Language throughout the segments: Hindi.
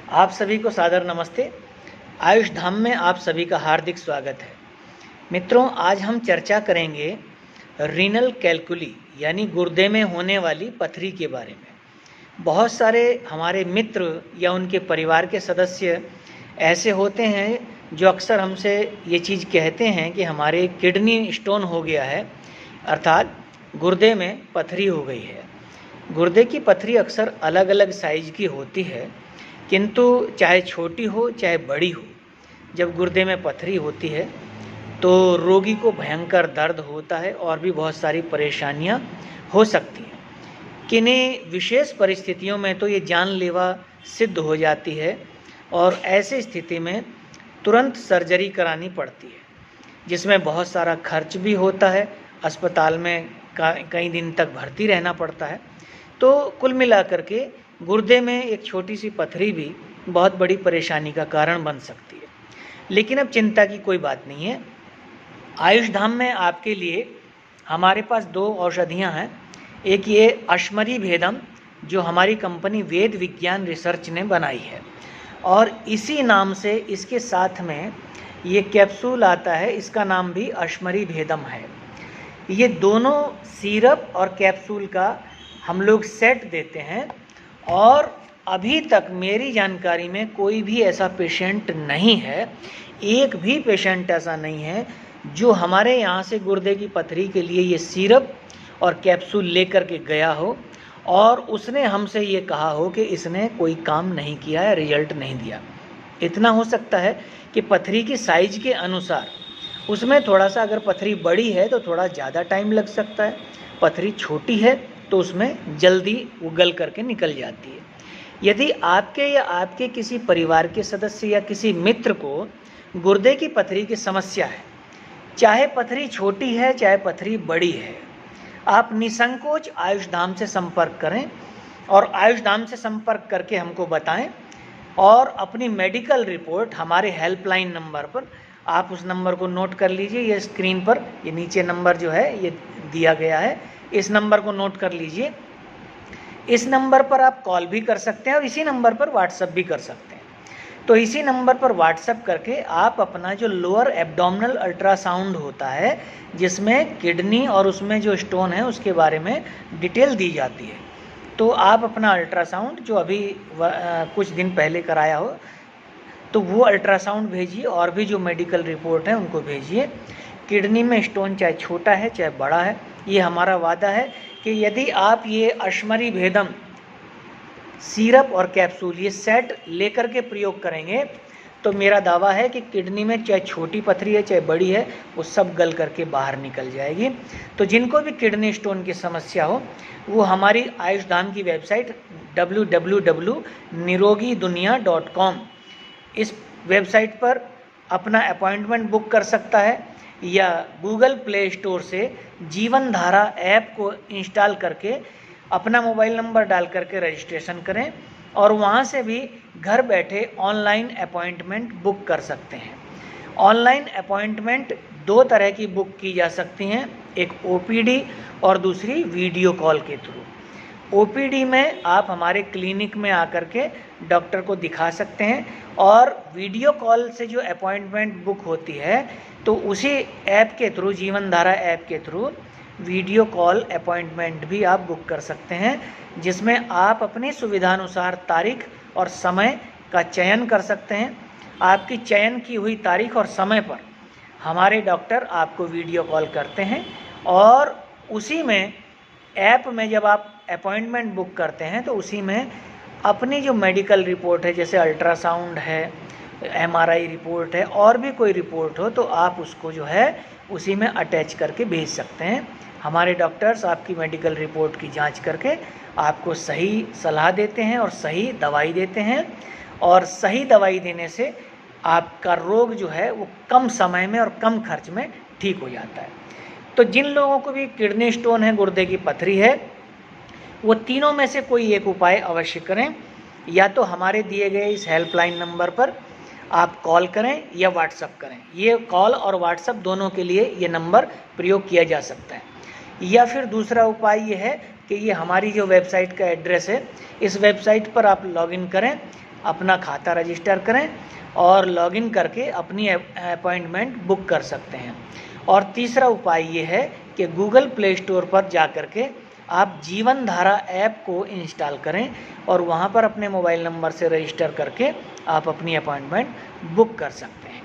आप सभी को सादर नमस्ते। आयुष धाम में आप सभी का हार्दिक स्वागत है। मित्रों, आज हम चर्चा करेंगे रीनल कैल्कुली यानी गुर्दे में होने वाली पथरी के बारे में। बहुत सारे हमारे मित्र या उनके परिवार के सदस्य ऐसे होते हैं जो अक्सर हमसे ये चीज़ कहते हैं कि हमारे किडनी स्टोन हो गया है, अर्थात गुर्दे में पथरी हो गई है। गुर्दे की पथरी अक्सर अलग अलग साइज की होती है, किंतु चाहे छोटी हो चाहे बड़ी हो, जब गुर्दे में पथरी होती है तो रोगी को भयंकर दर्द होता है और भी बहुत सारी परेशानियां हो सकती हैं। किन्हीं विशेष परिस्थितियों में तो ये जानलेवा सिद्ध हो जाती है और ऐसी स्थिति में तुरंत सर्जरी करानी पड़ती है, जिसमें बहुत सारा खर्च भी होता है, अस्पताल में कई दिन तक भर्ती रहना पड़ता है। तो कुल मिलाकर के गुर्दे में एक छोटी सी पथरी भी बहुत बड़ी परेशानी का कारण बन सकती है। लेकिन अब चिंता की कोई बात नहीं है। आयुष धाम में आपके लिए हमारे पास 2 औषधियां हैं। एक ये अश्मरी भेदम जो हमारी कंपनी वेद विज्ञान रिसर्च ने बनाई है, और इसी नाम से इसके साथ में ये कैप्सूल आता है, इसका नाम भी अश्मरी भेदम है। ये दोनों सिरप और कैप्सूल का हम लोग सेट देते हैं, और अभी तक मेरी जानकारी में कोई भी ऐसा पेशेंट नहीं है, एक भी पेशेंट ऐसा नहीं है जो हमारे यहाँ से गुर्दे की पथरी के लिए ये सिरप और कैप्सूल लेकर के गया हो और उसने हमसे ये कहा हो कि इसने कोई काम नहीं किया है, रिजल्ट नहीं दिया। इतना हो सकता है कि पथरी की साइज के अनुसार उसमें थोड़ा सा, अगर पथरी बड़ी है तो थोड़ा ज़्यादा टाइम लग सकता है, पथरी छोटी है तो उसमें जल्दी वो गल करके निकल जाती है। यदि आपके या आपके किसी परिवार के सदस्य या किसी मित्र को गुर्दे की पथरी की समस्या है, चाहे पथरी छोटी है चाहे पथरी बड़ी है, आप निसंकोच आयुष धाम से संपर्क करें और आयुष धाम से संपर्क करके हमको बताएं, और अपनी मेडिकल रिपोर्ट हमारे हेल्पलाइन नंबर पर, आप उस नंबर को नोट कर लीजिए। ये स्क्रीन पर, ये नीचे नंबर जो है ये दिया गया है, इस नंबर को नोट कर लीजिए। इस नंबर पर आप कॉल भी कर सकते हैं और इसी नंबर पर व्हाट्सएप भी कर सकते हैं। तो इसी नंबर पर व्हाट्सएप करके आप अपना जो लोअर एब्डोमिनल अल्ट्रासाउंड होता है, जिसमें किडनी और उसमें जो स्टोन है उसके बारे में डिटेल दी जाती है, तो आप अपना अल्ट्रासाउंड जो अभी कुछ दिन पहले कराया हो तो वो अल्ट्रासाउंड भेजिए, और भी जो मेडिकल रिपोर्ट है उनको भेजिए। किडनी में स्टोन चाहे छोटा है चाहे बड़ा है, ये हमारा वादा है कि यदि आप ये अश्मरी भेदम सिरप और कैप्सूल ये सेट लेकर के प्रयोग करेंगे तो मेरा दावा है कि किडनी में चाहे छोटी पथरी है चाहे बड़ी है, वो सब गल करके बाहर निकल जाएगी। तो जिनको भी किडनी स्टोन की समस्या हो वो हमारी आयुष धाम की वेबसाइट www.nirogidunia.com, इस वेबसाइट पर अपना अपॉइंटमेंट बुक कर सकता है, या गूगल प्ले स्टोर से जीवन धारा ऐप को इंस्टॉल करके अपना मोबाइल नंबर डाल करके रजिस्ट्रेशन करें, और वहाँ से भी घर बैठे ऑनलाइन अपॉइंटमेंट बुक कर सकते हैं। ऑनलाइन अपॉइंटमेंट 2 तरह की बुक की जा सकती हैं, एक ओपीडी और दूसरी वीडियो कॉल के थ्रू। ओपीडी में आप हमारे क्लिनिक में आकर के डॉक्टर को दिखा सकते हैं, और वीडियो कॉल से जो अपॉइंटमेंट बुक होती है तो उसी ऐप के थ्रू, जीवन धारा ऐप के थ्रू वीडियो कॉल अपॉइंटमेंट भी आप बुक कर सकते हैं, जिसमें आप अपनी सुविधानुसार तारीख और समय का चयन कर सकते हैं। आपकी चयन की हुई तारीख और समय पर हमारे डॉक्टर आपको वीडियो कॉल करते हैं, और उसी में ऐप में जब आप अपॉइंटमेंट बुक करते हैं तो उसी में अपनी जो मेडिकल रिपोर्ट है, जैसे अल्ट्रासाउंड है, एमआरआई रिपोर्ट है, और भी कोई रिपोर्ट हो तो आप उसको जो है उसी में अटैच करके भेज सकते हैं। हमारे डॉक्टर्स आपकी मेडिकल रिपोर्ट की जांच करके आपको सही सलाह देते हैं और सही दवाई देते हैं, और सही दवाई देने से आपका रोग जो है वो कम समय में और कम खर्च में ठीक हो जाता है। तो जिन लोगों को भी किडनी स्टोन है, गुर्दे की पथरी है, वो तीनों में से कोई एक उपाय अवश्य करें। या तो हमारे दिए गए इस हेल्पलाइन नंबर पर आप कॉल करें या व्हाट्सअप करें। ये कॉल और व्हाट्सअप दोनों के लिए ये नंबर प्रयोग किया जा सकता है। या फिर दूसरा उपाय ये है कि ये हमारी जो वेबसाइट का एड्रेस है, इस वेबसाइट पर आप लॉगिन करें, अपना खाता रजिस्टर करें और लॉगिन करके अपनी अपॉइंटमेंट बुक कर सकते हैं। और तीसरा उपाय ये है कि गूगल प्ले स्टोर पर जा कर के आप जीवन धारा ऐप को इंस्टॉल करें और वहाँ पर अपने मोबाइल नंबर से रजिस्टर करके आप अपनी अपॉइंटमेंट बुक कर सकते हैं।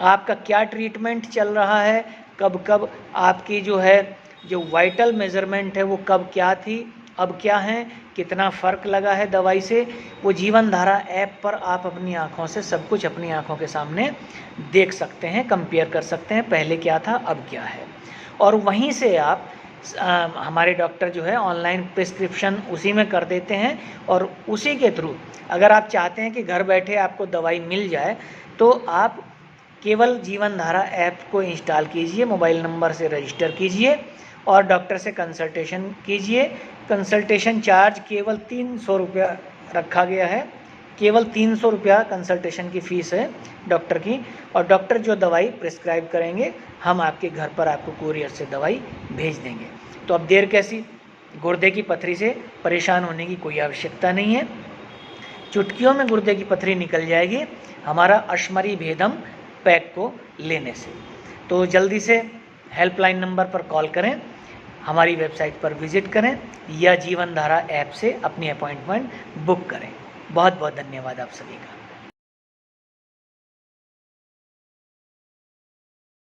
आपका क्या ट्रीटमेंट चल रहा है, कब कब आपकी जो वाइटल मेज़रमेंट है वो कब क्या थी, अब क्या है, कितना फ़र्क लगा है दवाई से, वो जीवन धारा ऐप पर आप अपनी आँखों से सब कुछ अपनी आँखों के सामने देख सकते हैं, कंपेयर कर सकते हैं, पहले क्या था अब क्या है। और वहीं से आप हमारे डॉक्टर जो है ऑनलाइन प्रिस्क्रिप्शन उसी में कर देते हैं और उसी के थ्रू अगर आप चाहते हैं कि घर बैठे आपको दवाई मिल जाए तो आप केवल जीवन धारा ऐप को इंस्टॉल कीजिए, मोबाइल नंबर से रजिस्टर कीजिए और डॉक्टर से कंसल्टेशन कीजिए। कंसल्टेशन चार्ज केवल 300 रुपया रखा गया है, केवल 300 रुपया कंसल्टेशन की फ़ीस है डॉक्टर की, और डॉक्टर जो दवाई प्रिस्क्राइब करेंगे हम आपके घर पर आपको कुरियर से दवाई भेज देंगे। तो अब देर कैसी, गुर्दे की पथरी से परेशान होने की कोई आवश्यकता नहीं है। चुटकियों में गुर्दे की पथरी निकल जाएगी हमारा अश्मरी भेदम पैक को लेने से। तो जल्दी से हेल्पलाइन नंबर पर कॉल करें, हमारी वेबसाइट पर विज़िट करें या जीवन धारा ऐप से अपनी अपॉइंटमेंट बुक करें। बहुत बहुत धन्यवाद आप सभी का।